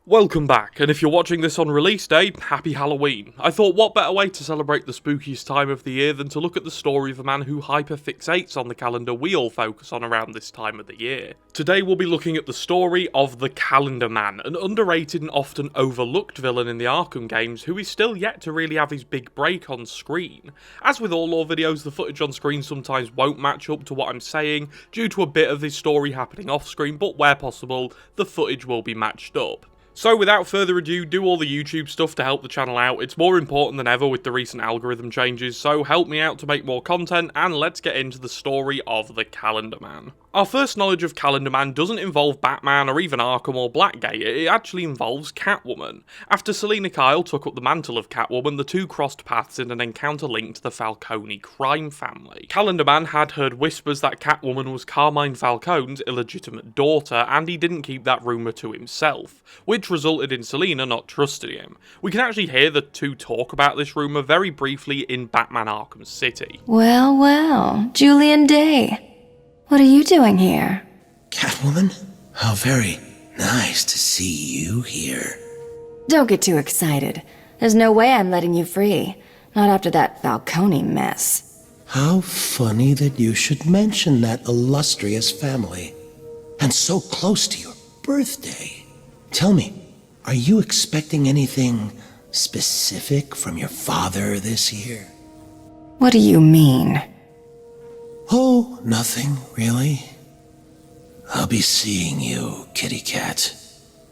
Welcome back, and if you're watching this on release day, happy Halloween. I thought what better way to celebrate the spookiest time of the year than to look at the story of a man who hyperfixates on the calendar we all focus on around this time of the year. Today we'll be looking at the story of the Calendar Man, an underrated and often overlooked villain in the Arkham games who is still yet to really have his big break on screen. As with all lore videos, the footage on screen sometimes won't match up to what I'm saying due to a bit of his story happening off screen, but where possible, the footage will be matched up. So without further ado, do all the YouTube stuff to help the channel out. It's more important than ever with the recent algorithm changes, so help me out to make more content, and let's get into the story of the Calendar Man. Our first knowledge of Calendar Man doesn't involve Batman or even Arkham or Blackgate, it actually involves Catwoman. After Selina Kyle took up the mantle of Catwoman, the two crossed paths in an encounter linked to the Falcone crime family. Calendar Man had heard whispers that Catwoman was Carmine Falcone's illegitimate daughter, and he didn't keep that rumour to himself, which resulted in Selina not trusting him. We can actually hear the two talk about this rumour very briefly in Batman Arkham City. Well, Julian Day. What are you doing here? Catwoman? How very nice to see you here. Don't get too excited. There's no way I'm letting you free. Not after that Falcone mess. How funny that you should mention that illustrious family. And so close to your birthday. Tell me, are you expecting anything specific from your father this year? What do you mean? Oh, nothing, really. I'll be seeing you, kitty cat,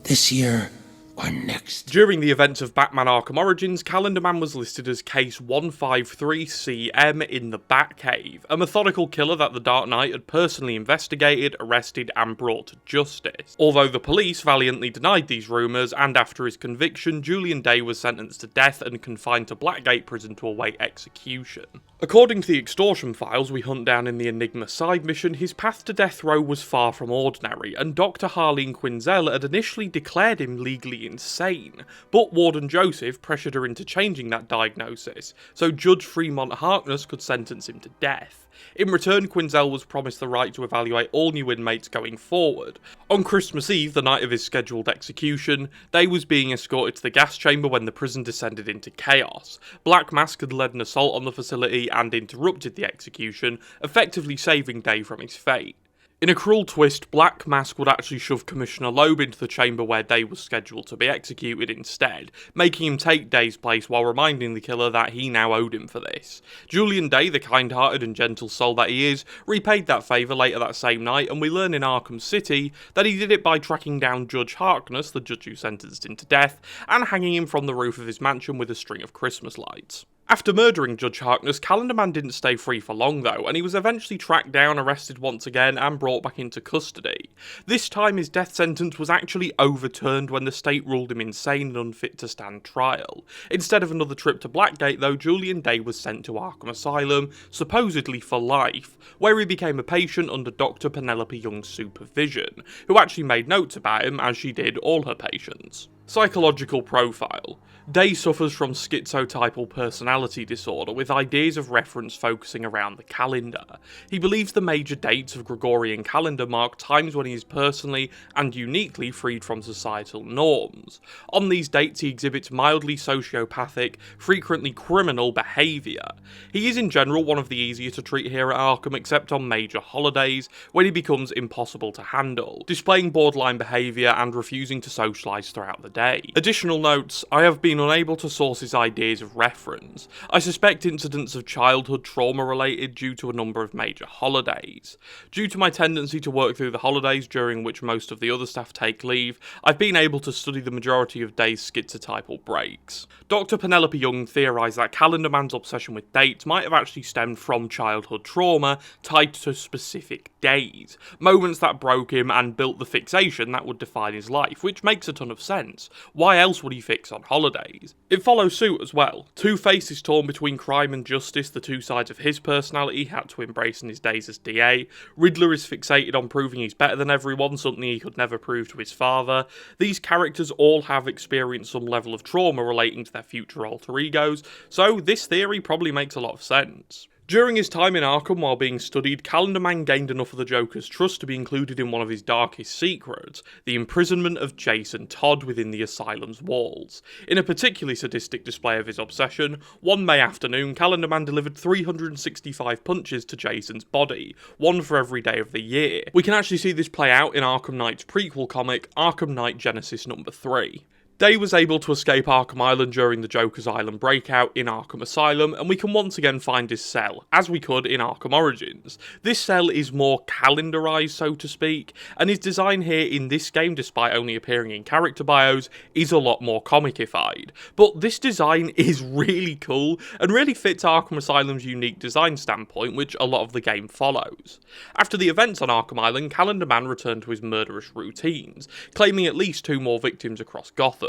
this year or next. During the events of Batman Arkham Origins, Calendar Man was listed as Case 153CM in the Batcave, a methodical killer that the Dark Knight had personally investigated, arrested, and brought to justice. Although the police valiantly denied these rumours, and after his conviction, Julian Day was sentenced to death and confined to Blackgate Prison to await execution. According to the extortion files we hunt down in the Enigma side mission, his path to death row was far from ordinary, and Dr. Harleen Quinzel had initially declared him legally insane, but Warden Joseph pressured her into changing that diagnosis, so Judge Fremont Harkness could sentence him to death. In return, Quinzel was promised the right to evaluate all new inmates going forward. On Christmas Eve, the night of his scheduled execution, Day was being escorted to the gas chamber when the prison descended into chaos. Black Mask had led an assault on the facility and interrupted the execution, effectively saving Day from his fate. In a cruel twist, Black Mask would actually shove Commissioner Loeb into the chamber where Day was scheduled to be executed instead, making him take Day's place while reminding the killer that he now owed him for this. Julian Day, the kind-hearted and gentle soul that he is, repaid that favour later that same night, and we learn in Arkham City that he did it by tracking down Judge Harkness, the judge who sentenced him to death, and hanging him from the roof of his mansion with a string of Christmas lights. After murdering Judge Harkness, Calendar Man didn't stay free for long though, and he was eventually tracked down, arrested once again, and brought back into custody. This time his death sentence was actually overturned when the state ruled him insane and unfit to stand trial. Instead of another trip to Blackgate though, Julian Day was sent to Arkham Asylum, supposedly for life, where he became a patient under Dr. Penelope Young's supervision, who actually made notes about him as she did all her patients. Psychological profile. Day suffers from schizotypal personality disorder, with ideas of reference focusing around the calendar. He believes the major dates of Gregorian calendar mark times when he is personally and uniquely freed from societal norms. On these dates he exhibits mildly sociopathic, frequently criminal behaviour. He is in general one of the easier to treat here at Arkham, except on major holidays, when he becomes impossible to handle, displaying borderline behaviour and refusing to socialise throughout the day. Additional notes: I have been unable to source his ideas of reference. I suspect incidents of childhood trauma related due to a number of major holidays. Due to my tendency to work through the holidays, during which most of the other staff take leave, I've been able to study the majority of Day's schizotypal breaks. Dr. Penelope Young theorised that Calendar Man's obsession with dates might have actually stemmed from childhood trauma tied to specific days, moments that broke him and built the fixation that would define his life, which makes a ton of sense. Why else would he fix on holidays? It follows suit as well. Two-Face is torn between crime and justice, the two sides of his personality he had to embrace in his days as DA. Riddler is fixated on proving he's better than everyone, something he could never prove to his father. These characters all have experienced some level of trauma relating to their future alter egos, so this theory probably makes a lot of sense. During his time in Arkham while being studied, Calendar Man gained enough of the Joker's trust to be included in one of his darkest secrets, the imprisonment of Jason Todd within the asylum's walls. In a particularly sadistic display of his obsession, one May afternoon, Calendar Man delivered 365 punches to Jason's body, one for every day of the year. We can actually see this play out in Arkham Knight's prequel comic, Arkham Knight Genesis number 3. Day was able to escape Arkham Island during the Joker's Island breakout in Arkham Asylum, and we can once again find his cell, as we could in Arkham Origins. This cell is more calendarized, so to speak, and his design here in this game, despite only appearing in character bios, is a lot more comicified. But this design is really cool, and really fits Arkham Asylum's unique design standpoint, which a lot of the game follows. After the events on Arkham Island, Calendar Man returned to his murderous routines, claiming at least 2 more victims across Gotham.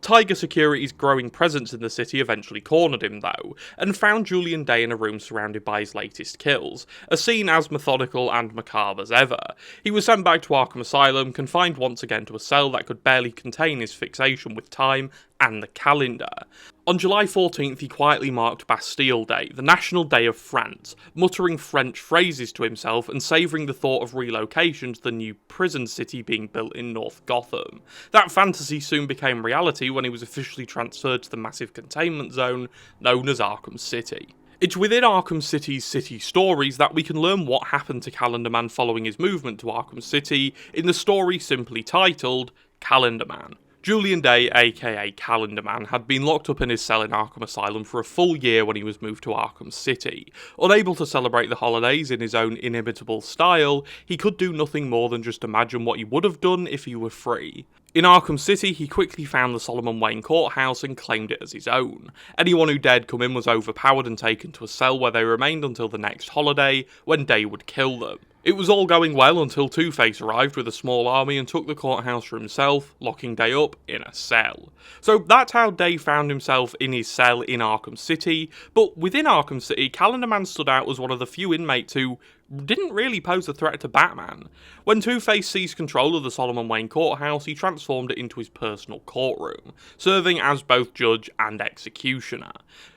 Tiger Security's growing presence in the city eventually cornered him though, and found Julian Day in a room surrounded by his latest kills, a scene as methodical and macabre as ever. He was sent back to Arkham Asylum, confined once again to a cell that could barely contain his fixation with time and the calendar. On July 14th, he quietly marked Bastille Day, the national day of France, muttering French phrases to himself and savouring the thought of relocation to the new prison city being built in North Gotham. That fantasy soon became reality when he was officially transferred to the massive containment zone known as Arkham City. It's within Arkham City's city stories that we can learn what happened to Calendar Man following his movement to Arkham City in the story simply titled Calendar Man. Julian Day, aka Calendar Man, had been locked up in his cell in Arkham Asylum for a full year when he was moved to Arkham City. Unable to celebrate the holidays in his own inimitable style, he could do nothing more than just imagine what he would have done if he were free. In Arkham City, he quickly found the Solomon Wayne courthouse and claimed it as his own. Anyone who dared come in was overpowered and taken to a cell where they remained until the next holiday, when Day would kill them. It was all going well until Two-Face arrived with a small army and took the courthouse for himself, locking Day up in a cell. So that's how Day found himself in his cell in Arkham City, but within Arkham City, Calendar Man stood out as one of the few inmates who didn't really pose a threat to Batman. When Two-Face seized control of the Solomon Wayne courthouse, he transformed it into his personal courtroom, serving as both judge and executioner.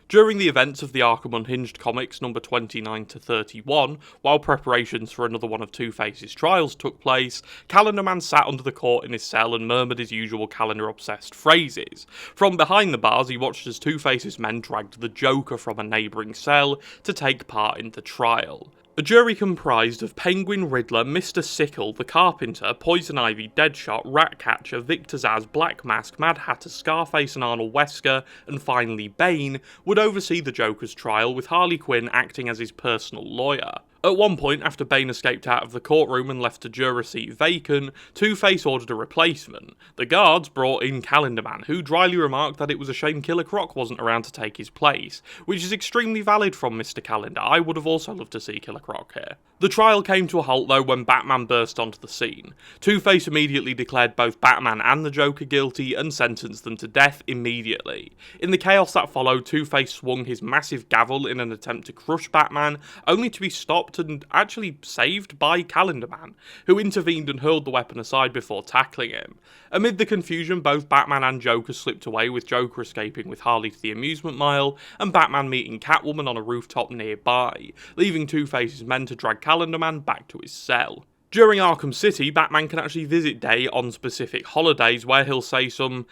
During the events of the Arkham Unhinged comics number 29 to 31, while preparations for another one of Two-Face's trials took place, Calendar Man sat under the court in his cell and murmured his usual calendar-obsessed phrases. From behind the bars, he watched as Two-Face's men dragged the Joker from a neighbouring cell to take part in the trial. A jury comprised of Penguin, Riddler, Mr. Sickle, the Carpenter, Poison Ivy, Deadshot, Ratcatcher, Victor Zsasz, Black Mask, Mad Hatter, Scarface and Arnold Wesker, and finally Bane, would oversee the Joker's trial, with Harley Quinn acting as his personal lawyer. At one point, after Bane escaped out of the courtroom and left a juror seat vacant, Two-Face ordered a replacement. The guards brought in Calendar Man, who dryly remarked that it was a shame Killer Croc wasn't around to take his place, which is extremely valid from Mr. Calendar. I would have also loved to see Killer Croc here. The trial came to a halt though when Batman burst onto the scene. Two-Face immediately declared both Batman and the Joker guilty and sentenced them to death immediately. In the chaos that followed, Two-Face swung his massive gavel in an attempt to crush Batman, only to be stopped and actually saved by Calendar Man, who intervened and hurled the weapon aside before tackling him. Amid the confusion, both Batman and Joker slipped away, with Joker escaping with Harley to the amusement mile, and Batman meeting Catwoman on a rooftop nearby, leaving Two-Face's men to drag Calendar Man back to his cell. During Arkham City, Batman can actually visit Day on specific holidays where he'll say some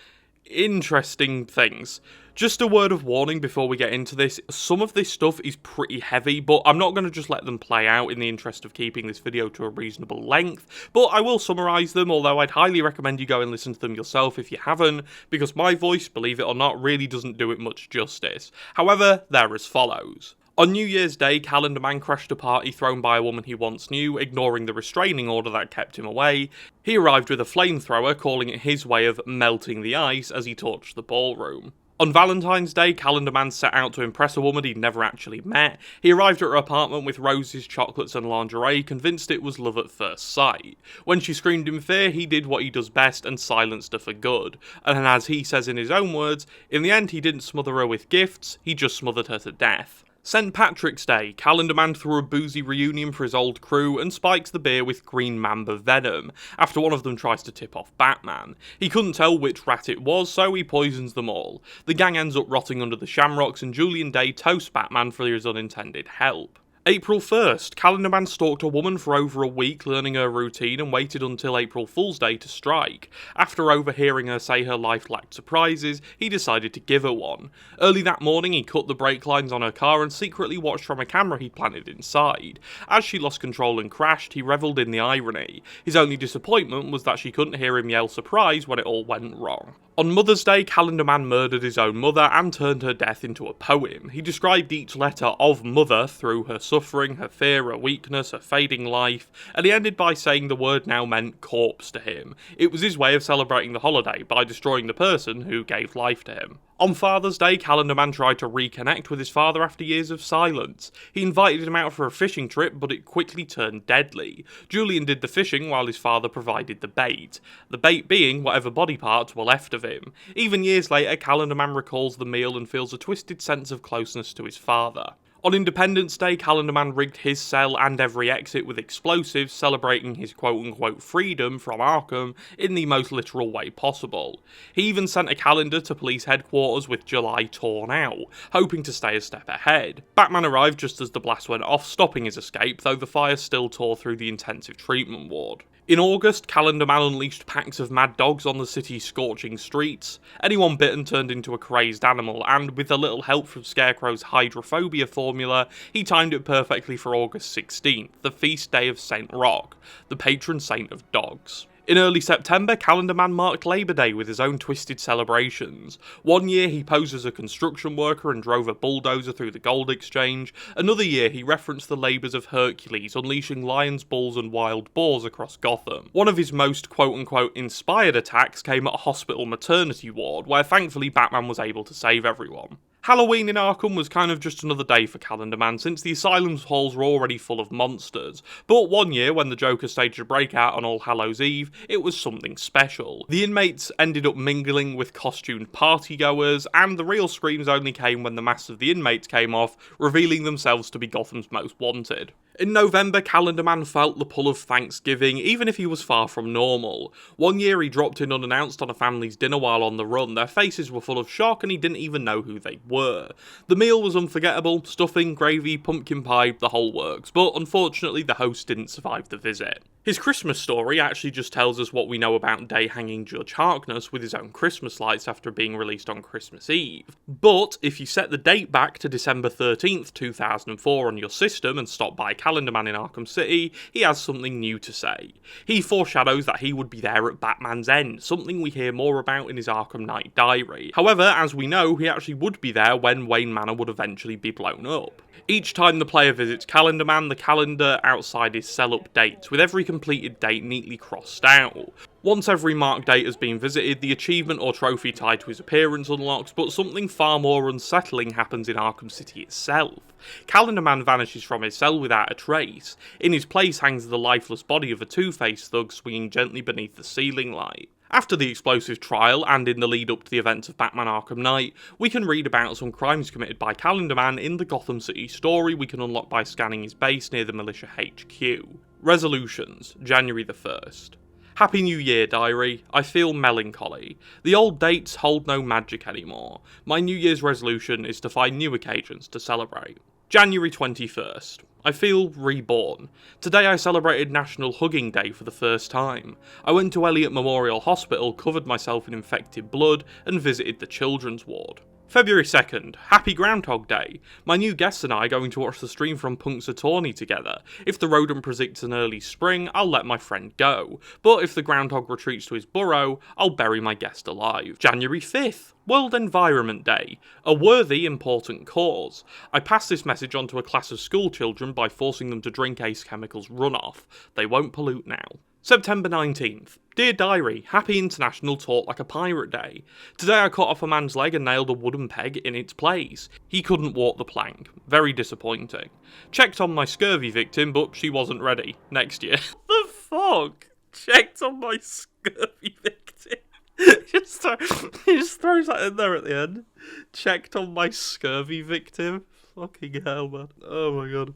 interesting things. Just a word of warning before we get into this, some of this stuff is pretty heavy, but I'm not going to just let them play out in the interest of keeping this video to a reasonable length, but I will summarise them, although I'd highly recommend you go and listen to them yourself if you haven't, because my voice, believe it or not, really doesn't do it much justice. However, they're as follows. On New Year's Day, Calendar Man crashed a party thrown by a woman he once knew, ignoring the restraining order that kept him away. He arrived with a flamethrower, calling it his way of melting the ice as he torched the ballroom. On Valentine's Day, Calendar Man set out to impress a woman he'd never actually met. He arrived at her apartment with roses, chocolates and lingerie, convinced it was love at first sight. When she screamed in fear, he did what he does best and silenced her for good. And as he says in his own words, in the end he didn't smother her with gifts, he just smothered her to death. St. Patrick's Day, Calendar Man threw a boozy reunion for his old crew and spikes the beer with green mamba venom, after one of them tries to tip off Batman. He couldn't tell which rat it was, so he poisons them all. The gang ends up rotting under the shamrocks and Julian Day toasts Batman for his unintended help. April 1st, Calendar Man stalked a woman for over a week, learning her routine, and waited until April Fool's Day to strike. After overhearing her say her life lacked surprises, he decided to give her one. Early that morning, he cut the brake lines on her car and secretly watched from a camera he planted inside. As she lost control and crashed, he revelled in the irony. His only disappointment was that she couldn't hear him yell surprise when it all went wrong. On Mother's Day, Calendar Man murdered his own mother and turned her death into a poem. He described each letter of Mother through her suffering, her fear, her weakness, her fading life, and he ended by saying the word now meant corpse to him. It was his way of celebrating the holiday by destroying the person who gave life to him. On Father's Day, Calendar Man tried to reconnect with his father after years of silence. He invited him out for a fishing trip, but it quickly turned deadly. Julian did the fishing while his father provided the bait. The bait being whatever body parts were left of him. Even years later, Calendar Man recalls the meal and feels a twisted sense of closeness to his father. On Independence Day, Calendar Man rigged his cell and every exit with explosives, celebrating his quote-unquote freedom from Arkham in the most literal way possible. He even sent a calendar to police headquarters with July torn out, hoping to stay a step ahead. Batman arrived just as the blast went off, stopping his escape, though the fire still tore through the intensive treatment ward. In August, Calendar Man unleashed packs of mad dogs on the city's scorching streets. Anyone bitten turned into a crazed animal, and with a little help from Scarecrow's hydrophobia formula, he timed it perfectly for August 16th, the feast day of Saint Rock, the patron saint of dogs. In early September, Calendar Man marked Labor Day with his own twisted celebrations. One year he posed as a construction worker and drove a bulldozer through the gold exchange. Another year he referenced the labours of Hercules, unleashing lions, bulls and wild boars across Gotham. One of his most quote-unquote inspired attacks came at a hospital maternity ward, where thankfully Batman was able to save everyone. Halloween in Arkham was kind of just another day for Calendar Man, since the asylum's halls were already full of monsters. But one year, when the Joker staged a breakout on All Hallows Eve, it was something special. The inmates ended up mingling with costumed partygoers, and the real screams only came when the masks of the inmates came off, revealing themselves to be Gotham's most wanted. In November, Calendar Man felt the pull of Thanksgiving, even if he was far from normal. One year he dropped in unannounced on a family's dinner while on the run. Their faces were full of shock and he didn't even know who they were. The meal was unforgettable, stuffing, gravy, pumpkin pie, the whole works, but unfortunately the host didn't survive the visit. His Christmas story actually just tells us what we know about Day hanging Judge Harkness with his own Christmas lights after being released on Christmas Eve. But if you set the date back to December 13th, 2004 on your system and stop by Calendar Man in Arkham City, he has something new to say. He foreshadows that he would be there at Batman's end, something we hear more about in his Arkham Knight diary. However, as we know, he actually would be there when Wayne Manor would eventually be blown up. Each time the player visits Calendar Man, the calendar outside his cell updates, with every completed date neatly crossed out. Once every marked date has been visited, the achievement or trophy tied to his appearance unlocks, but something far more unsettling happens in Arkham City itself. Calendar Man vanishes from his cell without a trace. In his place hangs the lifeless body of a two-faced thug swinging gently beneath the ceiling light. After the explosive trial, and in the lead up to the events of Batman Arkham Knight, we can read about some crimes committed by Calendar Man in the Gotham City story we can unlock by scanning his base near the Militia HQ. Resolutions, January the 1st. Happy New Year, diary. I feel melancholy. The old dates hold no magic anymore. My New Year's resolution is to find new occasions to celebrate. January 21st. I feel reborn. Today I celebrated National Hugging Day for the first time. I went to Elliott Memorial Hospital, covered myself in infected blood, and visited the children's ward. February 2nd, Happy Groundhog Day. My new guests and I are going to watch the stream from Punxsutawney together. If the rodent predicts an early spring, I'll let my friend go. But if the groundhog retreats to his burrow, I'll bury my guest alive. January 5th, World Environment Day. A worthy, important cause. I passed this message on to a class of school children by forcing them to drink Ace Chemicals runoff. They won't pollute now. September 19th. Dear Diary, happy International Talk Like a Pirate Day. Today I cut off a man's leg and nailed a wooden peg in its place. He couldn't walk the plank. Very disappointing. Checked on my scurvy victim, but she wasn't ready. Next year. The fuck? Checked on my scurvy victim. He just throws that in there at the end. Checked on my scurvy victim. Fucking hell, man. Oh my god.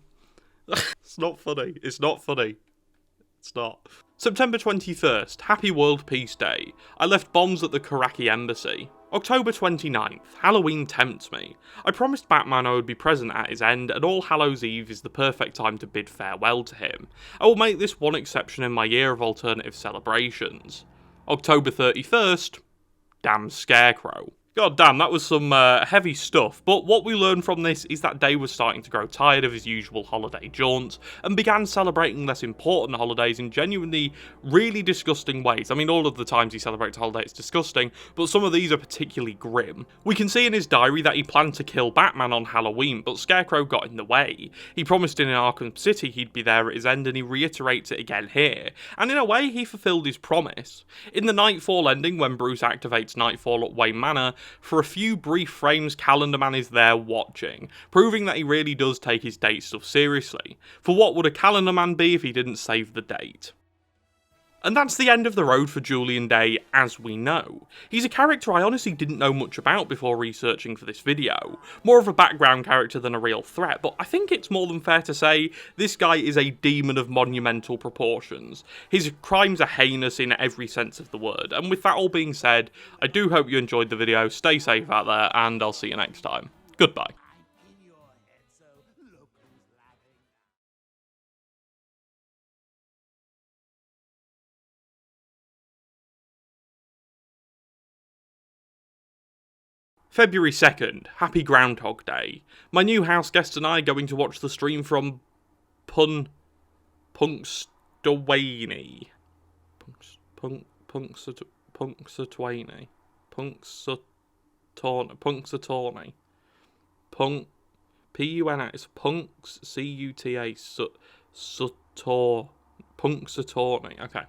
It's not funny. It's not funny. It's not. September 21st, Happy World Peace Day. I left bombs at the Karaki Embassy. October 29th, Halloween tempts me. I promised Batman I would be present at his end, and All Hallows Eve is the perfect time to bid farewell to him. I will make this one exception in my year of alternative celebrations. October 31st, damn Scarecrow. God damn, that was some heavy stuff, but what we learned from this is that Day was starting to grow tired of his usual holiday jaunts, and began celebrating less important holidays in genuinely really disgusting ways. I mean, all of the times he celebrates a holiday it's disgusting, but some of these are particularly grim. We can see in his diary that he planned to kill Batman on Halloween, but Scarecrow got in the way. He promised in Arkham City he'd be there at his end, and he reiterates it again here, and in a way he fulfilled his promise. In the Nightfall ending, when Bruce activates Nightfall at Wayne Manor, for a few brief frames, Calendar Man is there watching, proving that he really does take his date stuff seriously. For what would a Calendar Man be if he didn't save the date? And that's the end of the road for Julian Day as we know. He's a character I honestly didn't know much about before researching for this video. More of a background character than a real threat, but I think it's more than fair to say this guy is a demon of monumental proportions. His crimes are heinous in every sense of the word, and with that all being said, I do hope you enjoyed the video, stay safe out there, and I'll see you next time. Goodbye. February 2nd, Happy Groundhog Day. My new house guest and I are going to watch the stream from Punxsutawney. P-U-N-A, it's Punks, C-U-T-A, Punxsutawney, okay.